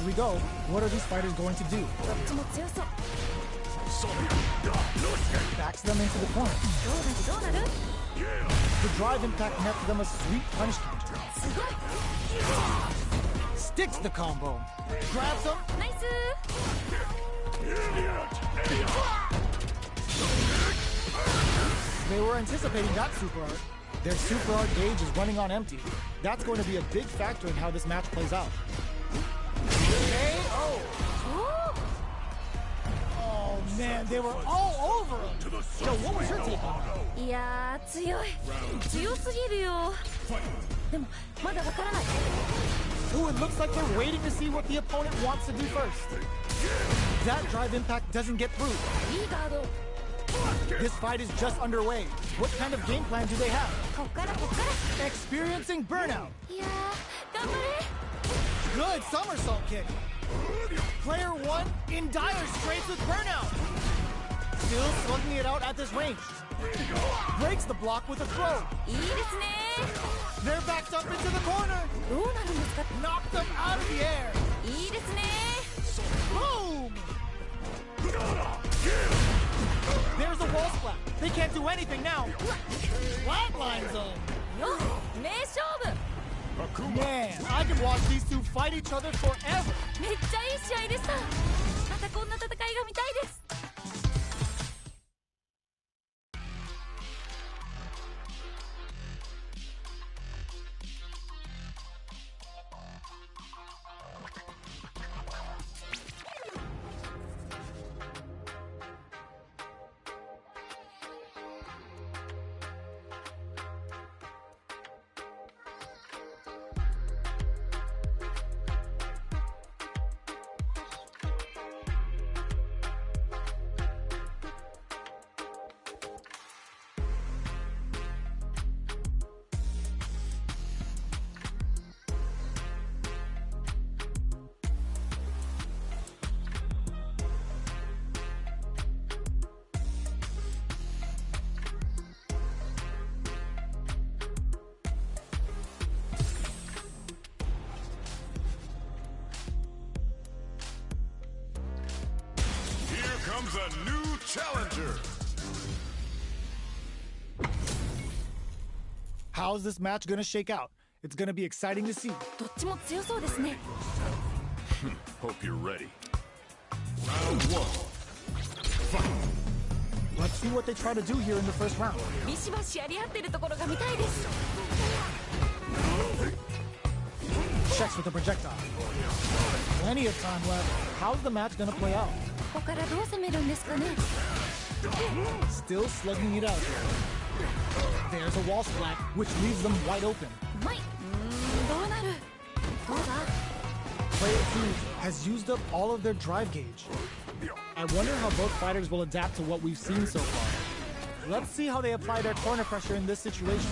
we go. What are these fighters going to do? Backs them into the corner. The drive impact nets them a sweet punish counter. Sticks the combo. Grabs him. They were anticipating that super art. Their super art gauge is running on empty. That's going to be a big factor in how this match plays out. KO! Oh man, they were all over him. Yo, what was your take on it? Yeah, 強すぎるよ. でもまだわからない. Ooh, it looks like they're waiting to see what the opponent wants to do first. That drive impact doesn't get through. This fight is just underway. What kind of game plan do they have? Experiencing burnout. Good somersault kick. Player 1 in dire straits with burnout. Still slugging it out at this range. Breaks the block with a throw. They're backed up into the corner. Knocked them out of the air. Boom! There's a wall splat. They can't do anything now. Flatline zone. Man, I could watch these two fight each other forever. Comes a new challenger. How's this match gonna shake out? It's gonna be exciting to see. Hope you're ready. Round 1. Fight. Let's see what they try to do here in the first round. Checks with the projectile. Plenty of time left. How's the match gonna play out? Still slugging it out here. There's a wall splat, which leaves them wide open. Player 2 has used up all of their drive gauge. I wonder how both fighters will adapt to what we've seen so far. Let's see how they apply their corner pressure in this situation.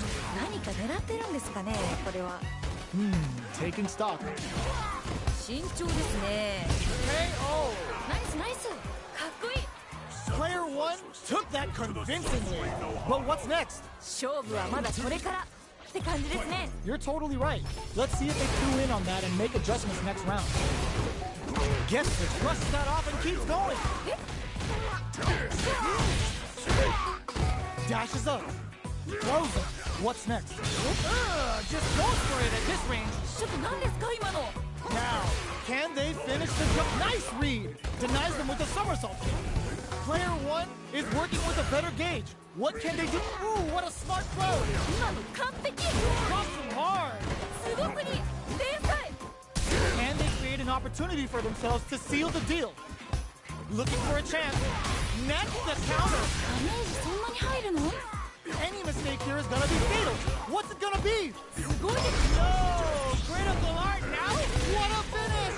Taking stock. KO! Player 1 took that convincingly. But what's next? You're totally right. Let's see if they clue in on that and make adjustments next round. Gets brushes that off and keeps going. Dashes up. Throws it. What's next? Just goes for it at this range. Now, can they finish the jump? Nice read! Denies them with a somersault kick. Player 1 is working with a better gauge. What can they do? Ooh, what a smart throw! Crossed him hard! Can they create an opportunity for themselves to seal the deal? Looking for a chance. Next, the counter! Any mistake here is gonna be fatal. What's it gonna be? No! Critical art now? What a finish!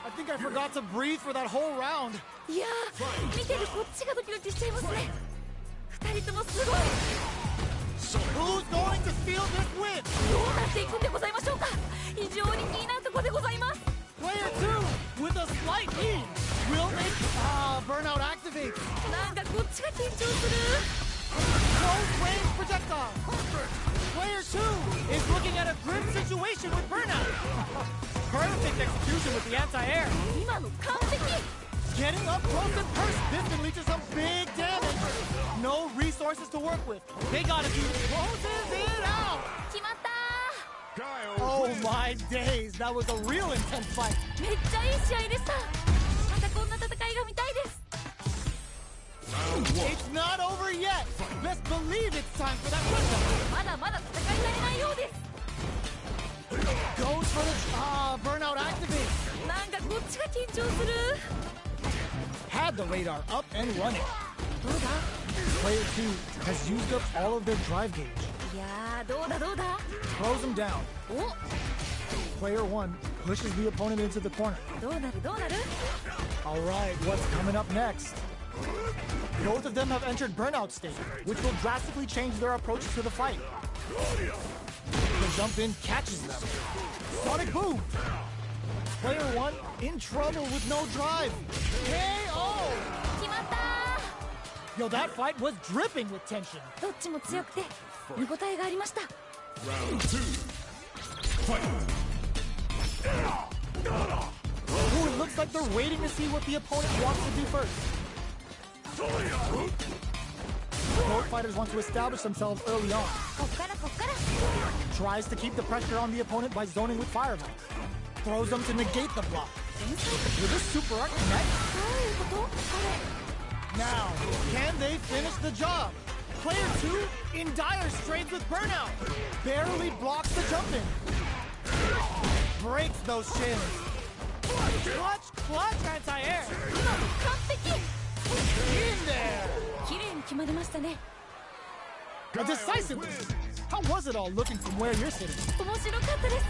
I think I forgot to breathe for that whole round. Who's going to steal this win? Player 2 with a slight lead. Will make burnout activate. Close range projectile. Player 2 is looking at a grim situation with burnout. Perfect execution with the anti-air. 今の完璧。 Getting up close and personal. This can lead to some big damage. No resources to work with. They gotta be closes it out. 決まった。 Guile Oh wins. my days. That was a real intense fight. めっちゃいい試合でした。またこんな戦いが見たいです。 Round one. It's not over yet. Best believe it's time for that comeback. まだまだ戦い足りないようです。 Goes for the burnout activate. なんかこっちが緊張する。 Had the radar up and running. どうだ？ Player 2 has used up all of their drive gauge. いやーどうだどうだ。 Throws him down. お、 Player 1 pushes the opponent into the corner. どうなるどうなる？ Alright, what's coming up next? Both of them have entered burnout state, which will drastically change their approach to the fight. The jump in catches them. Sonic boom! Player 1 in trouble with no drive. KO! 決まったー。 Yo, that fight was dripping with tension. どっちも強くて見応えがありました。 Round two. Fight. Ooh, it looks like they're waiting to see what the opponent wants to do first. Both fighters want to establish themselves early on. こっからこっから。 Tries to keep the pressure on the opponent by zoning with fireball. Throws them to negate the block. 天才。 Will this super art connect? どういうこと？これ。 Now, can they finish the job? Player 2 in dire straits with burnout. Barely blocks the jump in. Breaks those shins. Clutch anti-air. 今の完璧。 In there. 綺麗に決まりましたね。 A decisiveness. How was it all looking from where you're sitting? 面白かったです。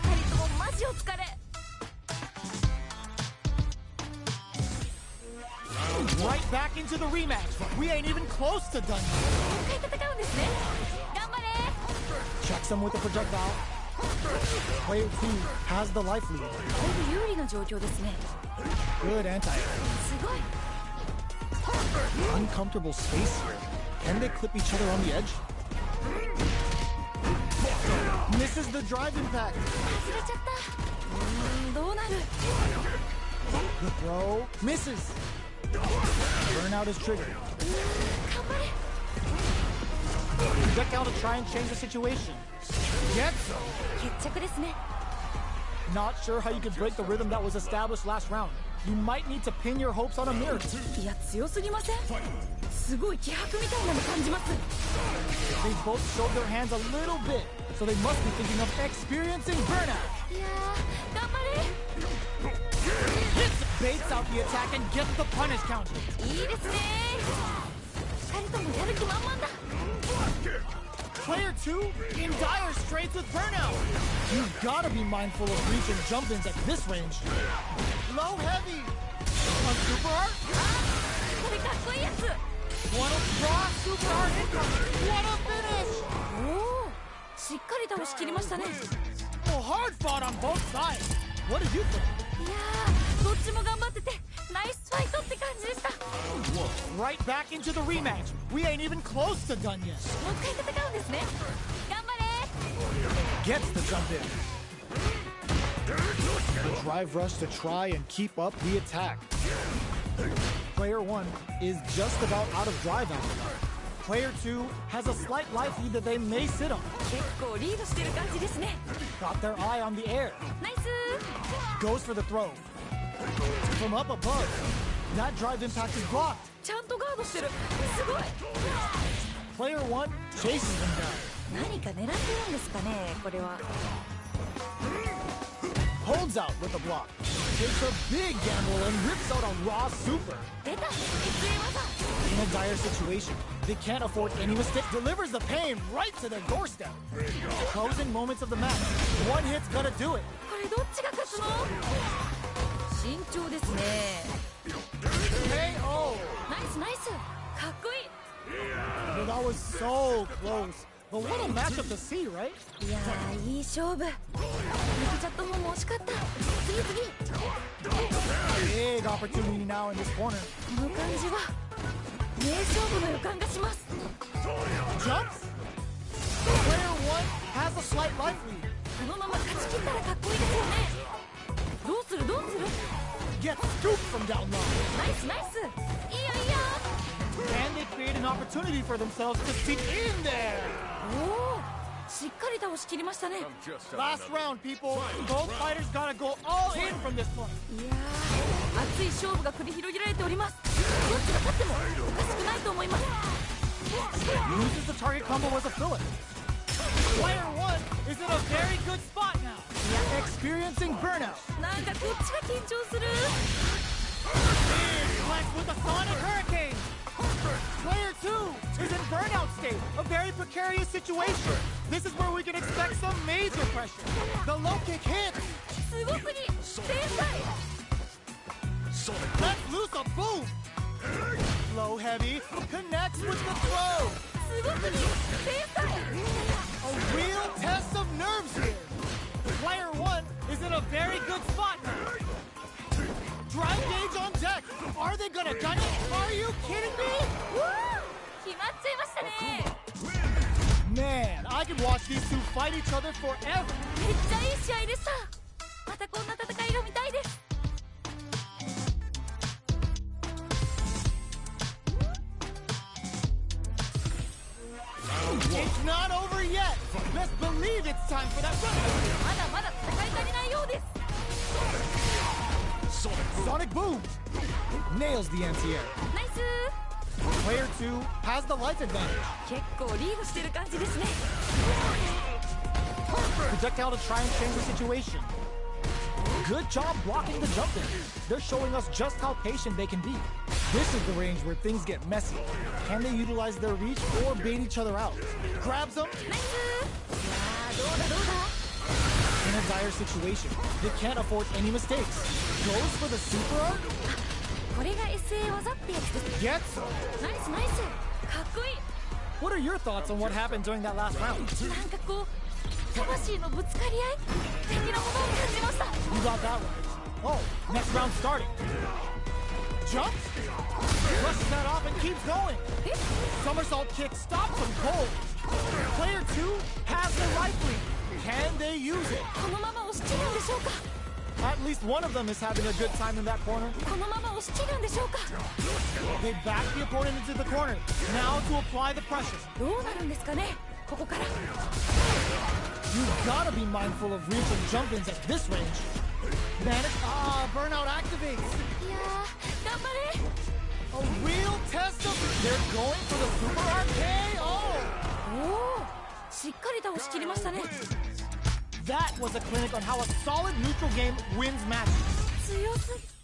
二人ともマジお疲れ。 Right back into the rematch. We ain't even close to done yet. もう一回戦うんですね。頑張れ。 Checks him with the projectile. Player 2 has the life lead. だいぶ有利な状況ですね。 Good anti-air. すごい。 Uncomfortable space here. Can they clip each other on the edge? Misses the drive impact. 外れちゃった。どうなる？ The throw misses. Burnout is triggered. 頑張れ。 Projectile to try and change the situation. Gets him. 決着ですね。 Not sure how you could break the rhythm that was established last round. You might need to pin your hopes on a miracle. いや強すぎません？すごい気迫みたいなの感じます。 They both showed their hands a little bit, so they must be thinking of experiencing burnout. いやー頑張れ。 Baits out the attack and gets the punish counter. いいですね。二人ともやる気満々だ。 Player 2 in dire straits with burnout. You've gotta be mindful of reach and jump ins at this range. Low heavy. A super art? これかっこいいやつ。 What a draw super art incoming. What a finish. おお、しっかり倒しきりましたね。 Well, hard fought on both sides. What did you think? いやーどっちも頑張っててナイスファイトって感じでした。も Right back into the rematch. We ain't even close to done yet. う一回戦うんですね。頑張れ。 Gets the jump in. The drive rush to try and keep up the attack. Player 1 is just about out of drive after that. Player 2 has a slight life lead that they may sit on. 結構リードしてる感じですね。 Got their eye on the air. ナイス。 Goes for the throw. From up above. That drive impact is blocked. ちゃんとガードしてる。すごい。 Player 1 chases them down. 何か狙ってるんですかねこれは。 Holds out with the block. Takes a big gamble and rips out a raw super. 出た。SE 技。 In a dire situation, they can't afford any mistake. Delivers the pain right to their doorstep. Closing moments of the match. One hit's gonna do it. これどっちが勝つの？慎重ですね。 KO. ナイスナイス。かっこいい。 Well, that was so close. But what a matchup to see, right? いやーいい勝負。抜けちゃった方も惜しかった。次次。 Big opportunity now in this corner. この感じは名勝負の予感がします。 Jumps. Player 1 has a slight life lead. このまま勝ち切ったらかっこいいですよね。from down low. ナイスナイス。いいよいいよ。 Can they create an opportunity for themselves to sneak in there? おお、しっかり倒しきりましたね。 Last round, people. Both fighters gotta go all in from this point. いやー、熱い勝負が繰り広げられております。どっちが勝ってもおかしくないと思います。 Loses the target combo was a filler. Player 1 is in a very good spot now. Experiencing burnout. なんかこっちが緊張する。 Flex with a Sonic Hurricane. Player 2 is in burnout state, a very precarious situation. This is where we can expect some major pressure. The low kick hits. すごすぎ。天才。 Let's loose a boom. Low heavy connects with the throw. すごすぎ。天才。 A real test of nerves here. Player 1 is in a very good spot now. Drive gauge on deck. Are they gonna gun it? Are you kidding me? 決まっちゃいましたね。 Man, I could watch these two fight each other forever. めっちゃいい試合でした。またこんな戦いが見たいです。 It's not over yet. Let's believe it's time for that run. まだまだ戦い足りないようです。 Sonic boom. Nails the anti-air. ナイス。 Player 2 has the life advantage. 結構リードしてる感じですね。 Projectile to try and change the situation. Good job blocking the jump in. They're showing us just how patient they can be. This is the range where things get messy. Can they utilize their reach or bait each other out? Grabs them. ナイス。いやー、どうだどうだ。 In a dire situation, they can't afford any mistakes. Goes for the super art. これが SA 技ってやつです。 Gets them. ナイスナイス。かっこいい。 What are your thoughts on what happened during that last round? なんかこう魂のぶつかり合い的なものを感じました。 You got that right. Oh, next round starting. Jumps. Brushes that off and keeps going. え、 Somersault kick stops him cold. Player 2 has the right lead. Can they use it? このまま押し切るんでしょうか。 At least one of them is having a good time in that corner. このまま押し切るんでしょうか。 They back the opponent into the corner. Now to apply the pressure. どうなるんですかね、ここから。 You've gotta be mindful of reach and jump-ins at this range. Burnout activates. いやー、頑張れ。 A real test of... They're going for the super arcade. Oh! おお、しっかり倒しきりましたね。 That was a clinic on how a solid neutral game wins matches. 強すぎ。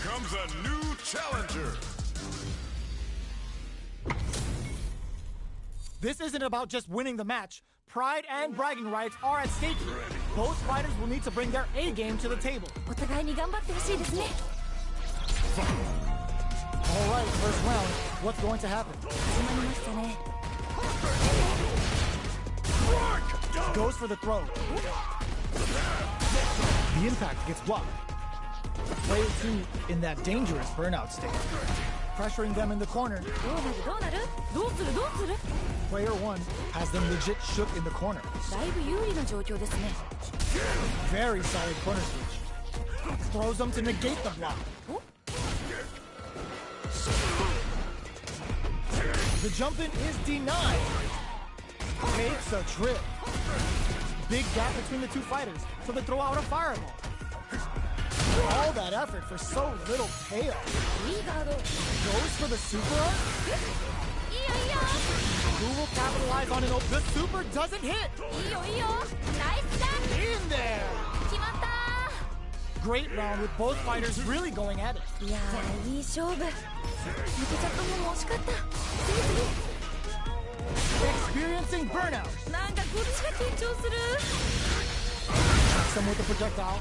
Comes a new challenger. This isn't about just winning the match. Pride and bragging rights are at stake here. Both fighters will need to bring their A game to the table. お互いに頑張ってほしいですね。 All right, first round. What's going to happen? 始まりましたね。 Goes for the throw. The impact gets blocked. Player 2 in that dangerous burnout state. Pressuring them in the corner. どうなるどうなる。どうするどうする。 Player 1 has them legit shook in the corner. だいぶ有利な状況ですね。 Very solid corner switch. Throws them to negate the block. お、 The jump in is denied. Takes a trip. Big gap between the two fighters, so they throw out a fireball. All that effort for so little payoff. いいガード。 Goes for the super art? いいよいいよ。 Who will capitalize on it? Oh, the super doesn't hit. いいよいいよ。ナイスダンス。 In there. 決まったー。 Great round with both fighters really going at it. いやー、いい勝負。抜けちゃったのも惜しかった。次 Experiencing burnout. なんかこっちが緊張する。him with a projectile.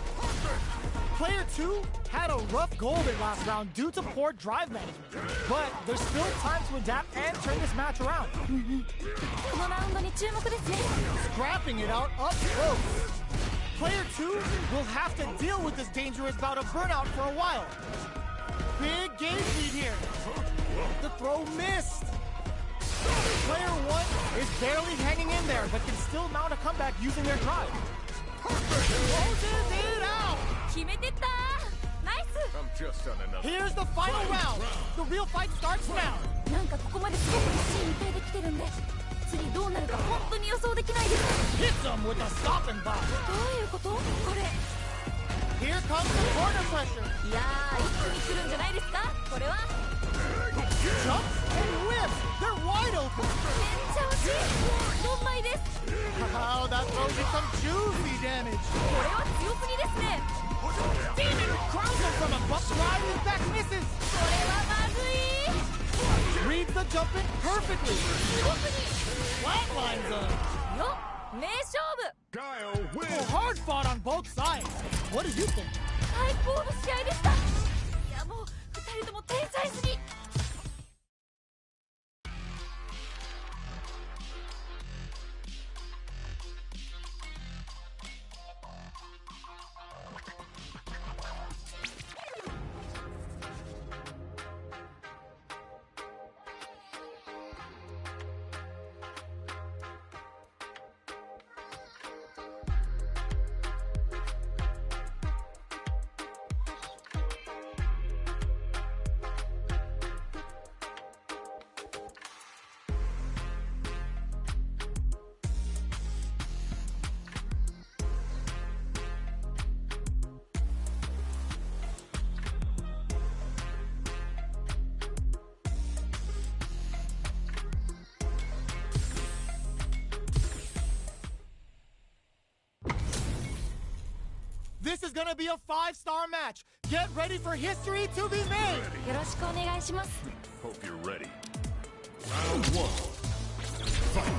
Player 2 had a rough go of it last round due to poor drive management. But there's still time to adapt and turn this match around. このラウンドに注目ですね。 Scrapping it out up close. Player 2 will have to deal with this dangerous bout of burnout for a while. Big gauge lead here. The throw missed. Player 1 is barely hanging in there, but can still mount a comeback using their drive. Closes it out. 決めてったナイス。 I'm just on another. Here's the final round. The real fight starts now. なんかここまですごく一進一退できてるんで、次どうなるか本当に予想できないです。 Hits him with a stopping block. どういうこと？これ。 Here comes the corner pressure. いやー、一気に来るんじゃないですか？これは。 Jumps and whips. They're wide open. めっちゃ惜しい。4枚です。 Wow, that throw did some juicy damage. これは強すぎですね。 Demon crowns him from above. Driving back misses. これはまずい。 Reads the jump in perfectly. 奥に。 Flatlines him. よっ、名勝負。 Guile Oh, wins. hard fought on both sides. What do you think? 最高の試合でした。いやもう2人とも天才すぎ。 This is gonna be a 5-star match. Get ready for history to be made. よろしくお願いします。 Hope you're ready. Round 1. Fight.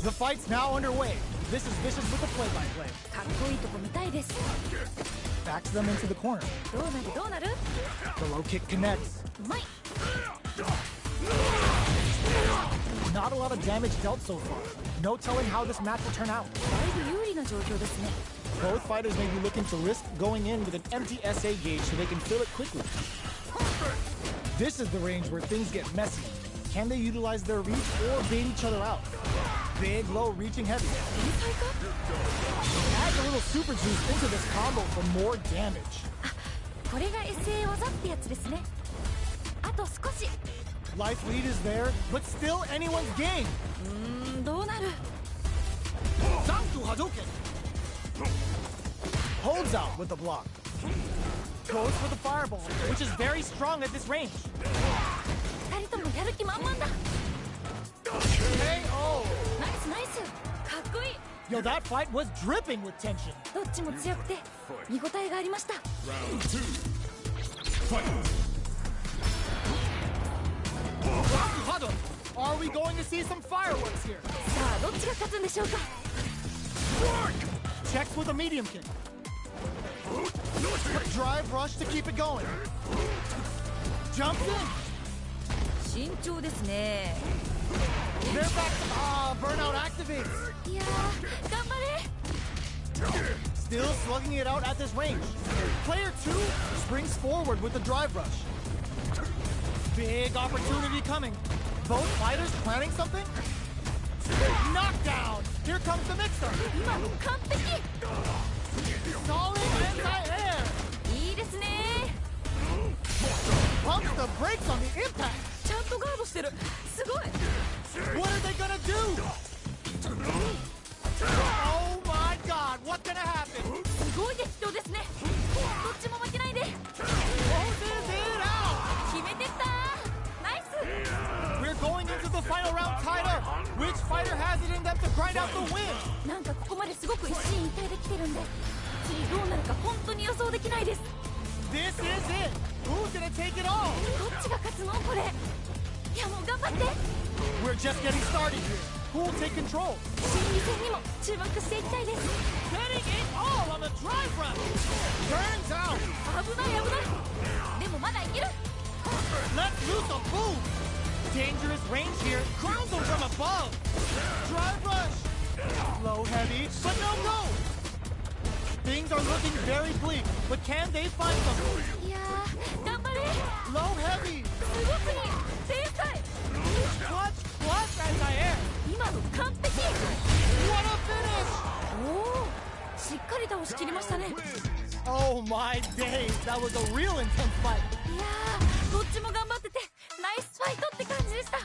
The fight's now underway. This is Vicious with the play-by-play. かっこいいとこ見たいです。 Backs them into the corner. どうなるどうなる？ The low kick connects. うまい。 Not a lot of damage dealt so far. No telling how this match will turn out. だいぶ有利な状況ですね。 Both fighters may be looking to risk going in with an empty SA gauge so they can fill it quickly. This is the range where things get messy. Can they utilize their reach or bait each other out? Big, low, reaching heavy. 天才か？ Add a little super juice into this combo for more damage. これが SA 技ってやつですね。あと少し。 Life lead is there, but still anyone's game. どうなる？ Down to Hadouken. Holds out with the block. Goes for the fireball, which is very strong at this range. 2人ともやる気満々だ。 KO. ナイスナイス。かっこいい。 Yo, that fight was dripping with tension. どっちも強くて見応えがありました。 Round 2. Fight. Are we going to see some fireworks here? さあどっちが勝つんでしょうか。 Checks with a medium kick. Drive rush to keep it going. Jumps in. 慎重ですね。 They're back. Burnout activates. いやー頑張れ。 Still slugging it out at this range. Player 2 springs forward with the drive rush. Big opportunity coming. Both fighters planning something? Knockdown! Here comes the mixer. 今の完璧。 Solid anti-air. いいですね。 Pumps the brakes on the impact. ちゃんとガードしてる。すごい。 What are they gonna do? Oh my god, what's gonna happen? すごい激闘ですね。どっちも負けないで。 Closes it out. 決めてったナイス。 We're going into the final round tied up. Which fighter has it in them to grind out the win? なんかここまですごく一進一退できてるんで、次どうなるか本当に予想できないです。 This is it. Who's gonna take it all? どっちが勝つのこれ。いやもう頑張って。 We're just getting started here. Who will take control? 心理戦にも注目していきたいです。 Getting it all on the drive run. Turns out. 危ない危ない。でもまだいける。 Let's loose a boom. Dangerous range here. Ground them from above. Drive rush. Low heavy, but no. Things are looking very bleak, but can they find them? いやー、頑張れ。 Low heavy. すごすぎ。天才。 Clutch plus anti-air. 今の完璧。 What a finish. おお、しっかり倒しきりましたね。 Oh my days, that was a real intense fight. いやー、どっちも頑張っててナイスファイトって感じでした。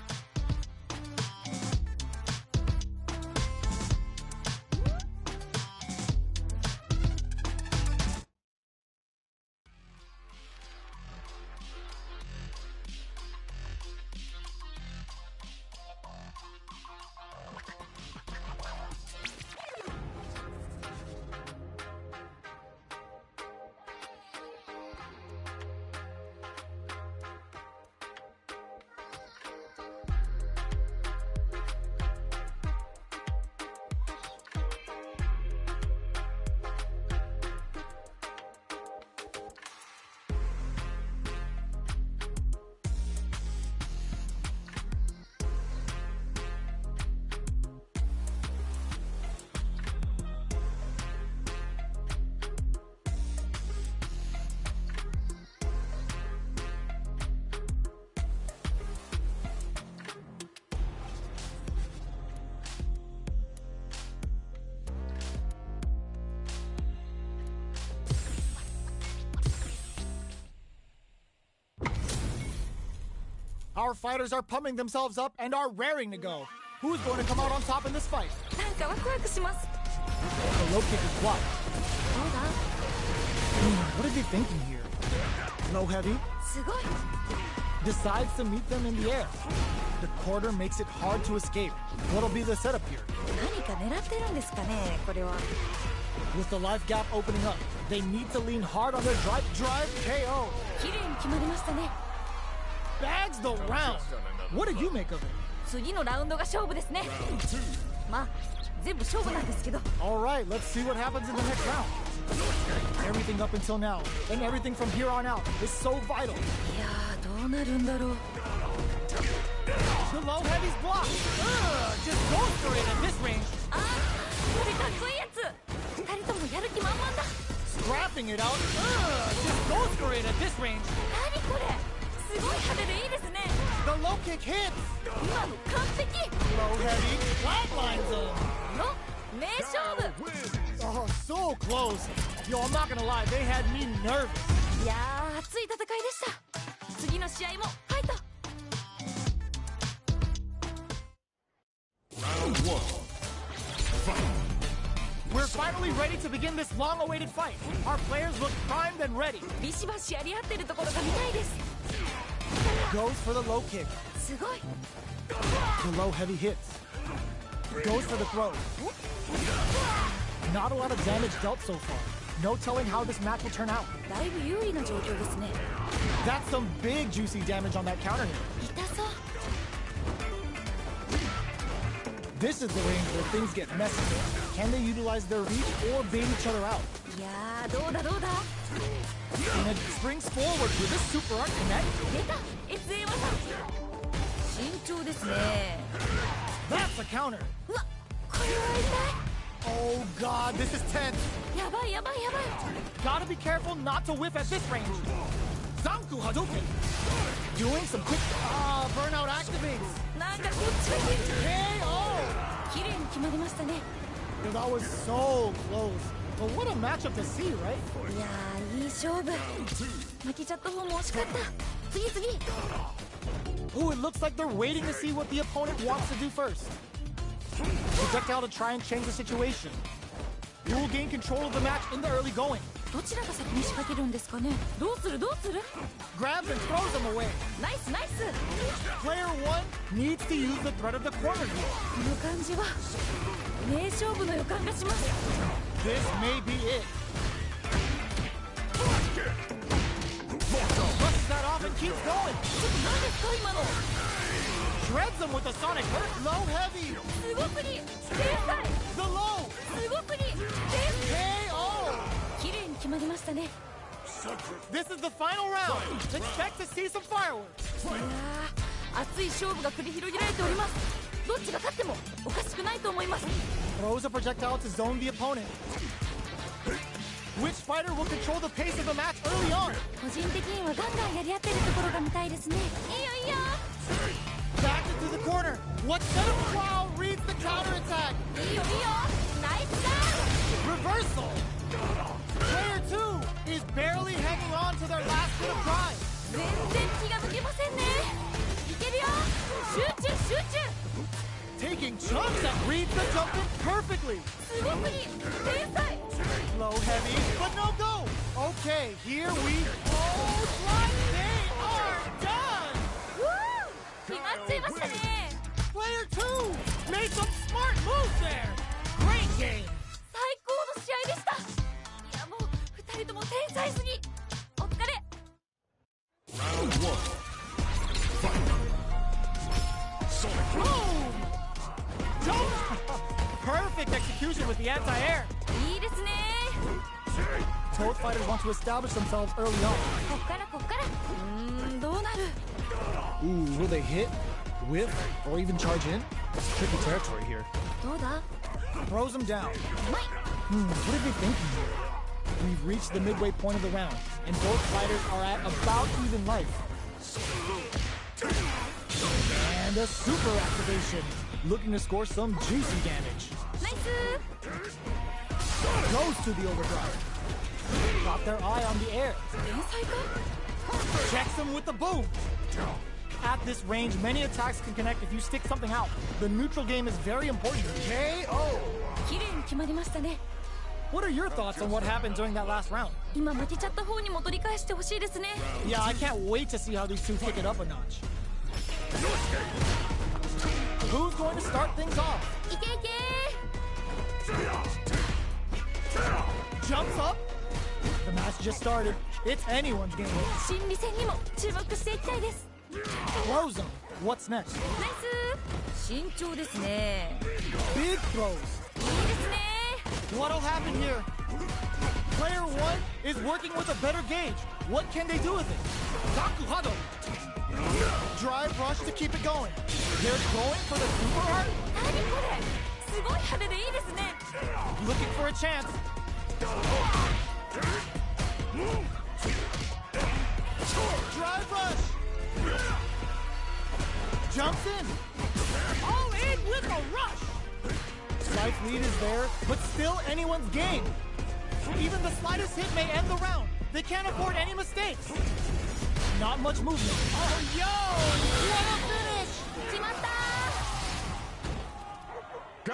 Our fighters are pumping themselves up and are raring to go. Who's going to come out on top in this fight? なんかワクワクします。 The low kick is blocked. どうだ？ What is he thinking here? Low heavy すごい。 decides to meet them in the air. The quarter makes it hard to escape. What'll be the setup here? 何か狙ってるんですかね、これは。 With the life gap opening up, they need to lean hard on their drive KO. 綺麗に決まりましたね。 Bags the round. What did you make of it? 次のラウンドが勝負ですね。まあ、全部勝負なんですけど。 All right, let's see what happens in the next round. Everything up until now, and everything from here on out is so vital. いやー、どうなるんだろう。 The low heavy's blocked. Just go for it at this range. あー、これかっこいいやつ。二人ともやる気満々だ。 Scrapping it out. Just goes for it at this range. 何これ。すごい派手でいいですね。 The low kick hits. 今の完璧。 Low heavy flatlines him. の名勝負。 Oh, so close. Yo, I'm not gonna lie, they had me nervous. いやー、熱い戦いでした。次の試合もファイト。 Round one. We're finally ready to begin this long-awaited fight. Our players look primed and ready. ビシバシやり合ってるところが見たいです。 Goes for the low kick. すごい。 The low heavy hits. Goes for the throw. Not a lot of damage dealt so far. No telling how this match will turn out. だいぶ有利な状況ですね。 That's some big juicy damage on that counter hit. 痛そう。 This is the range where things get messy. Can they utilize their reach or bait each other out? いやー、どうだどうだ。 And it springs forward with this super art connect. 出た SA 技。慎重ですね。 That's a counter. うわ、これは Oh god, this is tense. 痛い。やばいやばいやばい。 Gotta be careful not to whiff at this range. Zanku Hadouken. Doing some quick burnout activates. なんかこっちがいい。 KO. 綺麗に決まりましたね。 Yo, that was so close. But what a matchup to see, right? いやー、いい勝負。負けちゃった方も惜しかった。次次。 Ooh, it looks like they're waiting to see what the opponent wants to do first. Projectile to try and change the situation. Who will gain control of the match in the early going? どちらが先に仕掛けるんですかね。どうするどうする。 Grabs and throws them away. ナイスナイス。 Player 1 needs to use the threat of the corner here. この感じは名勝負の予感がします。 This may be it. Busts that off and keeps going. ちょっと何ですか今の。 Shreds them with a sonic hurt. Low heavy. すごくに天才。 The low. すごくに天才。 KO. 綺麗に決まりましたね。 This is the final round. Expect to see some fireworks. いやー、熱い勝負が繰り広げられております。どっちが勝ってもおかしくないと思います。 Throws a projectile to zone the opponent. Which fighter will control the pace of the match early on? 個人的にはガンガンやり合ってるところが見たいですね。いいよいいよ。 Back into the corner. What set of Guile reads the counter attack? いいよいいよ。ナイスだ。 Reversal. Player 2 is barely hanging on to their last bit of drive. 全然気が抜けませんね。いけるよ。集中集中。 Taking chunks that reads the jump in perfectly. すごくに天才。 Low heavy, but no go. Okay, here we go. They are done. 決まっちゃいましたね。 Player 2 made some smart moves there. Great game. 最高の試合でした。いやもう二人とも天才すぎ。お疲れ。 Round 1. Fight. Sonic. Boom. Perfect execution with the anti-air. いいですね。 Both fighters want to establish themselves early on. こっからこっから。どうなる。 Ooh, will they hit, whiff, or even charge in? Tricky territory here. どうだ。 Throws them down. うまい。 What are they thinking here? We've reached the midway point of the round, and both fighters are at about even life. And a super activation, looking to score some juicy damage. ナイス。 Goes to the overdrive. Got their eye on the air. 天才か。 Checks him with the boom. At this range, many attacks can connect if you stick something out. The neutral game is very important. KO! 綺麗に決まりましたね。 What are your thoughts on what happened during that last round? 今負けちゃった方にも取り返してほしいですね。 Yeah, I can't wait to see how these two pick it up a notch. Who's going to start things off? いけいけ。 Jumps up. The match just started. It's anyone's game. 心理戦にも注目していきたいです。 Throws him. What's next? ナイス。慎重ですね。 Big throws. いいですね。 What'll happen here? Player 1 is working with a better gauge. What can they do with it? Gakuhado. Drive rush to keep it going. They're going for the super art. 何これ。すごい派手でいいですね。 Looking for a chance. Drive rush. Jumps in. All in with a rush. Slight lead is there, but still anyone's game. Even the slightest hit may end the round. They can't afford any mistakes. Not much movement. Oh, yo! What a finish! 決まった。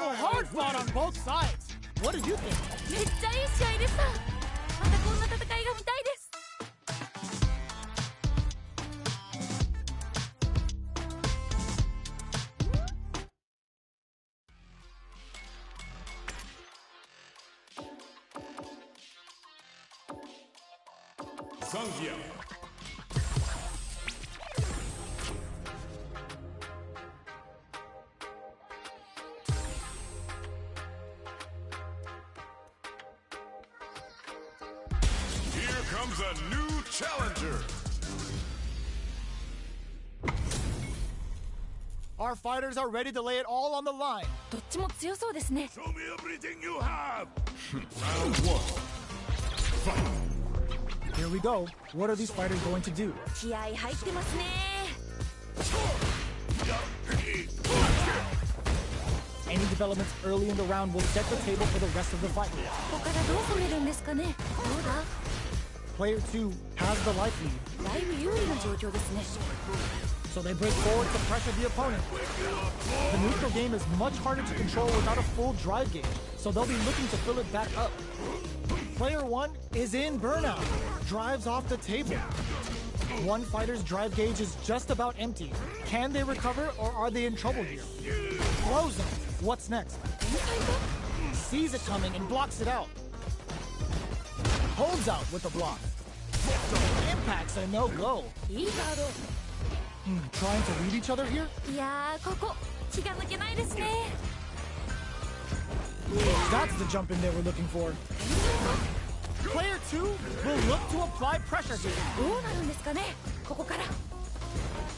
Oh, hard fought on both sides. What did you think? めっちゃいい試合でした。またこんな戦いが見たいです。 Sangya. Here comes a new challenger. Our fighters are ready to lay it all on the line. どっちも強そうですね。 Show me everything you have. Round 1. Fight. Here we go. What are these fighters going to do? 気合入ってますね。 Any developments early in the round will set the table for the rest of the fight. ここからどう攻めるんですかね。どうだ。 Player 2 has the life lead, だいぶ有利な状況ですね。 so they break forward to pressure the opponent. The neutral game is much harder to control without a full drive gauge, so they'll be looking to fill it back up. Player 1 is in burnout, drives off the table. One fighter's drive gauge is just about empty. Can they recover, or are they in trouble here? Throws him. What's next? Sees it coming and blocks it out. Holds out with the block. impact's a no-go. いいガード。 Trying to read each other here? いやー、ここ気が抜けないですね。 That's the jump in they were looking for. Player 2 will look to apply pressure here. どうなるんですかね、ここから。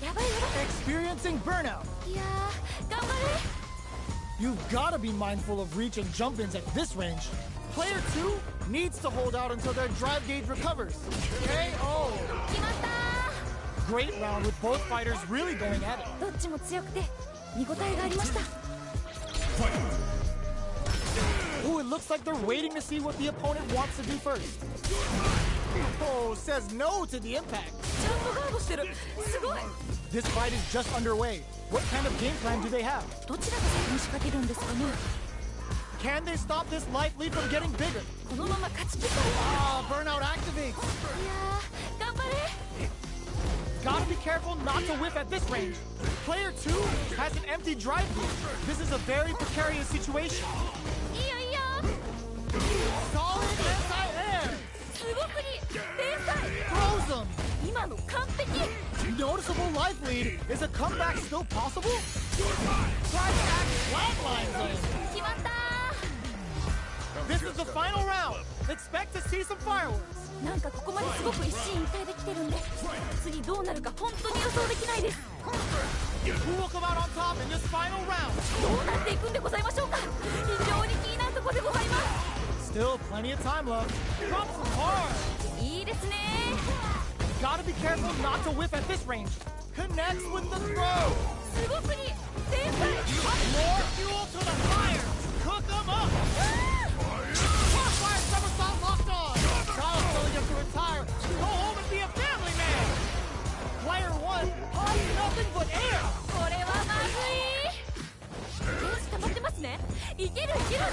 やばいやばい。 Experiencing burnout. いやー、頑張れ。 You've got to be mindful of reach and jump-ins at this range. Player 2 needs to hold out until their drive gauge recovers. KO. 決まったー。 Great round with both fighters really going at it. どっちも強くて見応えがありました。 Ooh, it looks like they're waiting to see what the opponent wants to do first. Oh, says no to the impact. ちゃんとガードしてる。すごい。 This fight is just underway. What kind of game plan do they have? どちらが先に仕掛けるんですかね。 Can they stop this life lead from getting bigger? このまま勝ち切ったら。 Ah, burnout activates. いやー、頑張れ。 Gotta be careful not to whiff at this range. Player 2 has an empty drive gauge. This is a very precarious situation. いいよいいよ。 Solid anti-air. すごくに天才。 Throws him. 今の完璧。 Noticeable life lead. Is a comeback still possible? Drive back flatlines him. 決まったー。 This is the final round. Expect to see some fireworks. なんかここまですごく一進一退できてるんで、次どうなるか本当に予想できないです。 Who will come out on top in this final round? どうなっていくんでございましょうか。非常に気になるところでございま Still plenty of time left. Drop some hard. す。いいですね。 Gotta be careful not to whiff at this range. Connects with the throw. すごくに天才。 More fuel to the fire. Cook them up. Crossfire somersault locked on. Child's telling him to retire. Go home and be a family man. Player 1 has nothing but air. これはまずい。ペース溜まってますね。いけるいける。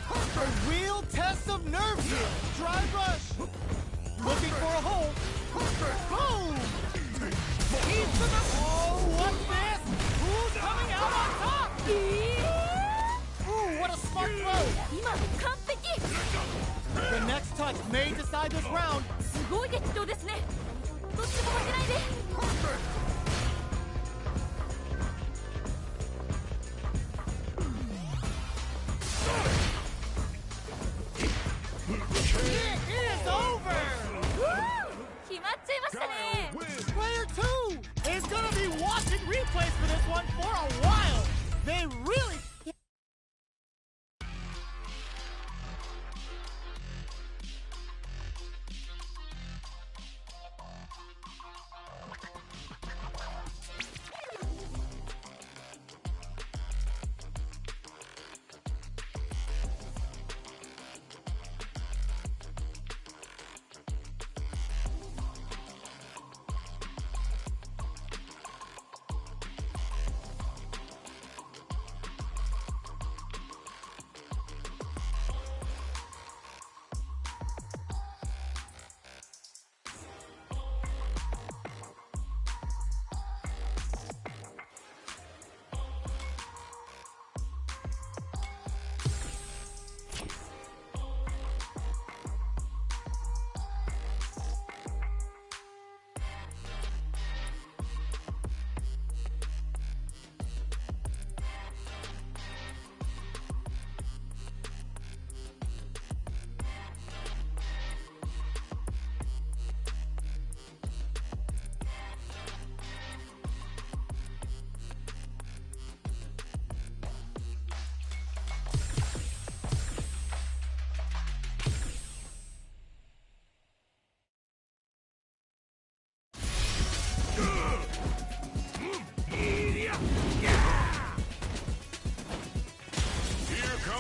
A real test of nerves here. Drive rush. Looking for a hole. Boom. He's to the... Oh, what's this? Who's coming out on top? Ooh, what a smart throw. 今の完璧。 The next touch may decide this round. すごい激闘ですね。どっちも負けないで。 It is over. 決まっちゃいましたね。 Player 2 is gonna be watching replays for this one for a while. They really...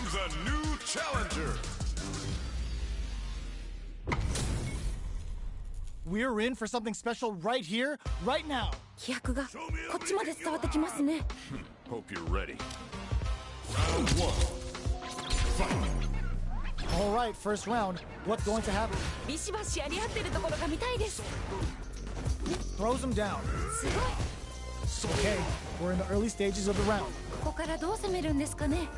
A new challenger. We're in for something special right here, right now. 飛躍がこっちまで伝わってきますね。 Hope you're ready. Round 1. Fight. All right, first round. What's going to happen? ビシバシやり合ってるところが見たいです。 Throws him down. すごい。 Okay, we're in the early stages of the round. ここからどう攻めるんですかね。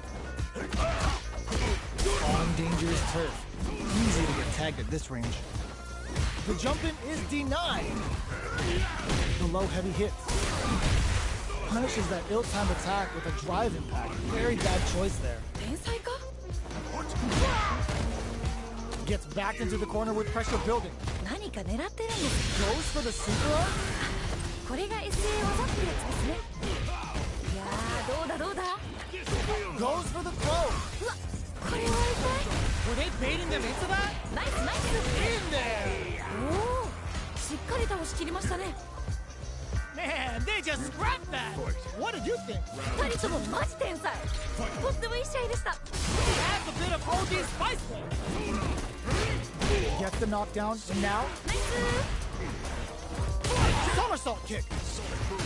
On dangerous turf. Easy to get tagged at this range. The jump in is denied. The low heavy hits. Punishes that ill-timed attack with a drive impact. Very bad choice there. 天才か Gets backed into the corner with pressure building. 何か狙ってるんです Goes for the super arm? これが SA 技ってやつですねいやーどうだどうだ Goes for the throw. うわこれは Were they baiting them into that? 痛いナイスナイス In there! おおしっかり倒しきりましたね Man, they just scrapped that! What did you think? 二人ともマジ天才とってもいい試合でした Adds a bit of OD spice there. Gets the knockdown, and now ナイス somersault kick.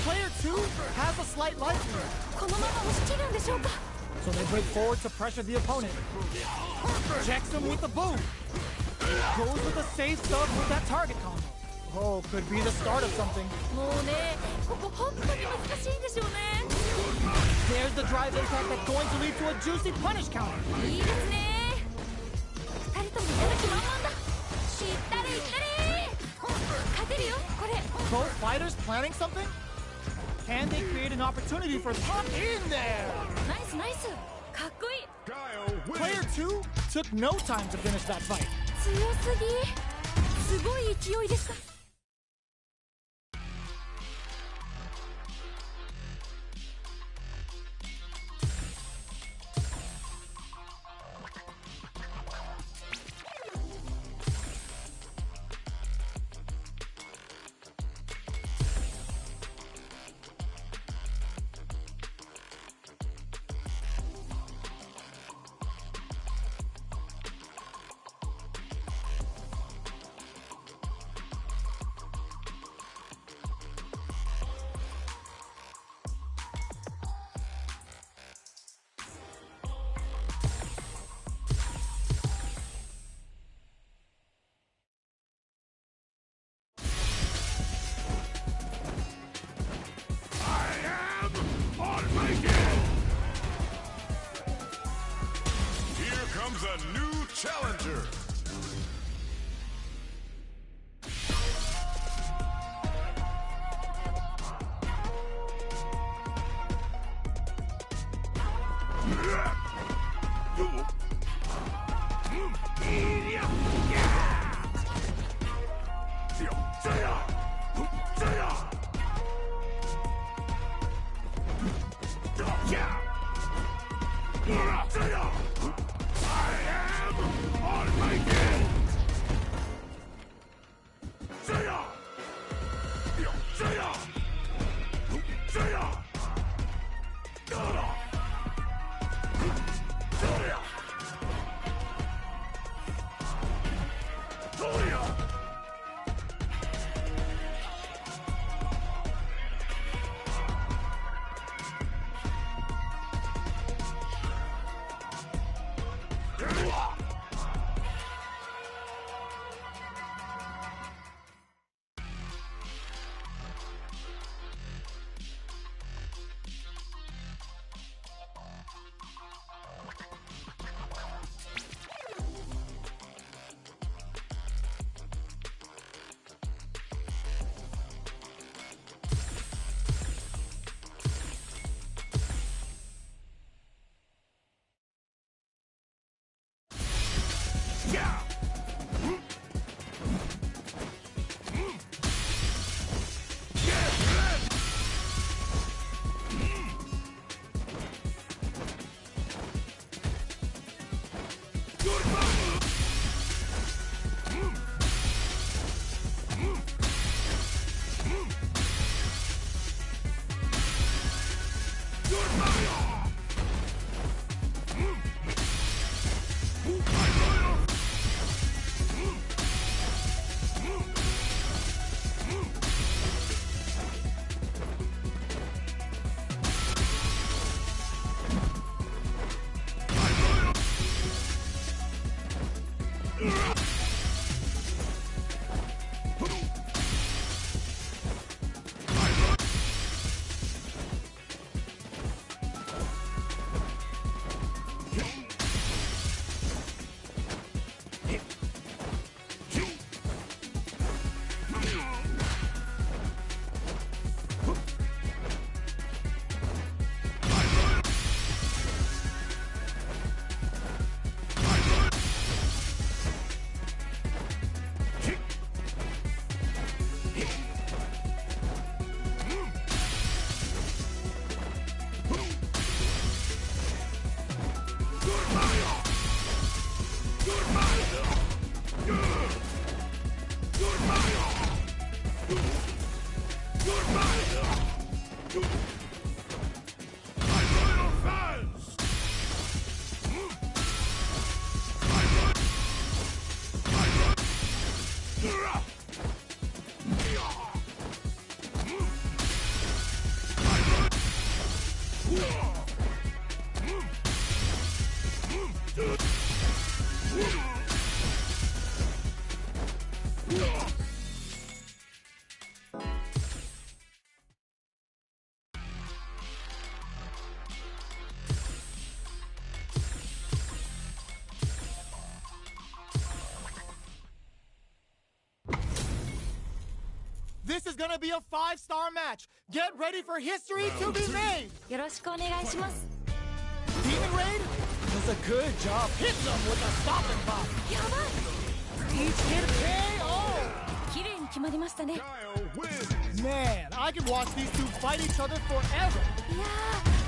Player 2 has a slight life here, このまま押し切るんでしょうか so they break forward to pressure the opponent. Checks him with the boot. Goes with a safe sub with that target combo. Oh, could be the start of something. もうねここ本当に難しいんでしょうね There's the drive impact that's going to lead to a juicy punish counter. いいですね二人ともやる気満々だしったれいったれ勝てるよこれ Both fighters planning something? Can they create an opportunity for pop in there? ナイスナイスかっこいい Player 2 took no time to finish that fight. 強すぎすごい勢いでした A new challenger. This is gonna be a 5-star match. Get ready for history to be made. よろしくお願いします。 Demon Raid does a good job hitting them with a stopping block. やばい。 Each hit KO. 綺麗に決まりましたね。 Guile wins. Man, I could watch these two fight each other forever. いやー